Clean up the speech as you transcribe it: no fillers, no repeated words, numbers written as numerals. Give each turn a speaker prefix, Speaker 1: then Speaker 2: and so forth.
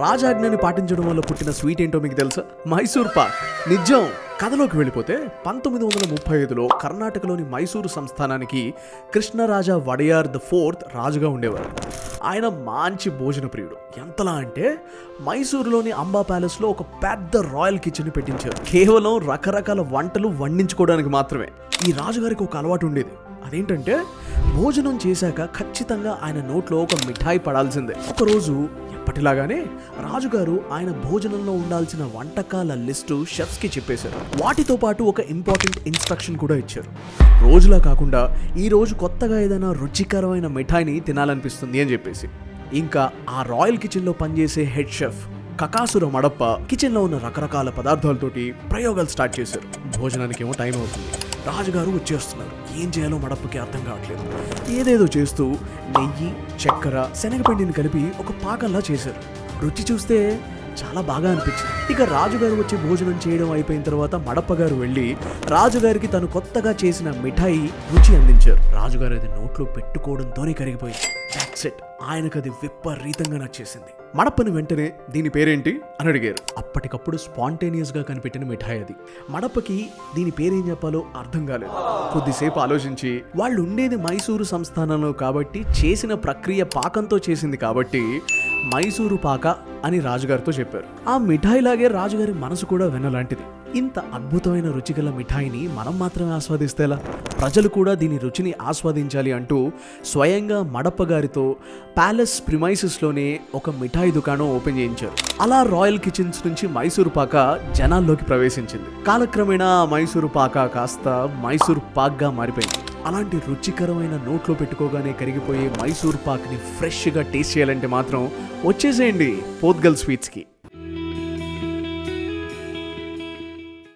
Speaker 1: రాజాజ్ఞని పాటించడం వల్ల పుట్టిన స్వీట్ ఏంటో మీకు తెలుసా? మైసూర్ పాక్. నిజం. కథలోకి వెళ్ళిపోతే 1935లో కర్ణాటకలోని మైసూరు సంస్థానానికి కృష్ణరాజా వడయార్ IV రాజుగా ఉండేవారు. ఆయన మంచి భోజన ప్రియుడు. ఎంతలా అంటే మైసూరులోని అంబా ప్యాలెస్లో ఒక పెద్ద రాయల్ కిచెన్ పెట్టించారు. కేవలం రకరకాల వంటలు వండించుకోవడానికి మాత్రమే. ఈ రాజుగారికి ఒక అలవాటు ఉండేది. అదేంటంటే భోజనం చేశాక ఖచ్చితంగా ఆయన నోట్లో ఒక మిఠాయి పడాల్సిందే. ఒకరోజు ఎప్పటిలాగానే రాజుగారు ఆయన భోజనంలో ఉండాల్సిన వంటకాల లిస్టు షెఫ్స్కి చెప్పేశారు. వాటితో పాటు ఒక ఇంపార్టెంట్ ఇన్స్ట్రక్షన్ కూడా ఇచ్చారు. రోజులా కాకుండా ఈ రోజు కొత్తగా ఏదైనా రుచికరమైన మిఠాయిని తినాలనిపిస్తుంది అని చెప్పేసి. ఇంకా ఆ రాయల్ కిచెన్లో పనిచేసే హెడ్ షెఫ్ కకాసుర మడప్ప కిచెన్లో ఉన్న రకరకాల పదార్థాలతోటి ప్రయోగాలు స్టార్ట్ చేశారు. భోజనానికి ఏమో టైం అవుతుంది. రాజుగారు వచ్చేస్తున్నారు. ఏం చేయాలో మడప్పకి అర్థం కావట్లేదు. ఏదేదో చేస్తూ నెయ్యి, చక్కెర, శనగపిండిని కలిపి ఒక పాకంలా చేశారు. రుచి చూస్తే చాలా బాగా అనిపించింది. ఇక రాజుగారు వచ్చి భోజనం చేయడం అయిపోయిన తర్వాత మడప్ప గారు వెళ్ళి రాజుగారికి తను కొత్తగా చేసిన మిఠాయి రుచి అందించారు. రాజుగారు అది నోట్లో పెట్టుకోవడంతోనే కరిగిపోయింది. That's it. ఆయనకు అది విపరీతంగా నచ్చేసింది. మడప్పని వెంటనే దీని పేరేంటి అని అడిగారు. అప్పటికప్పుడు స్పాంటేనియస్ గా కనిపెట్టిన మిఠాయి అది. మడప్పకి దీని పేరేం చెప్పాలో అర్థం కాలేదు. కొద్దిసేపు ఆలోచించి వాళ్ళు ఉండేది మైసూరు సంస్థానంలో కాబట్టి చేసిన ప్రక్రియ పాకంతో చేసింది కాబట్టి మైసూరు పాక అని రాజుగారితో చెప్పారు. ఆ మిఠాయిలాగే రాజుగారి మనసు కూడా వెన్నలాంటిది. ఇంత అద్భుతమైన రుచిగల మిఠాయిని మనం మాత్రమే ఆస్వాదిస్తేలా? ప్రజలు కూడా దీని రుచిని ఆస్వాదించాలి అంటూ స్వయంగా మడప్ప గారితో ప్యాలెస్ ప్రిమైసెస్లోనే ఒక మిఠాయి దుకాణం ఓపెన్ చేయించారు. అలా రాయల్ కిచెన్స్ నుంచి మైసూరు పాక జనాల్లోకి ప్రవేశించింది. కాలక్రమేణా మైసూరు పాక కాస్త మైసూరు పాక్గా మారిపోయింది. అలాంటి రుచికరమైన నోట్లో పెట్టుకోగానే కరిగిపోయే మైసూర్ పాక్ని ఫ్రెష్గా టేస్ట్ చేయాలంటే మాత్రం వచ్చేసేయండి పోత్గల్ స్వీట్స్కి.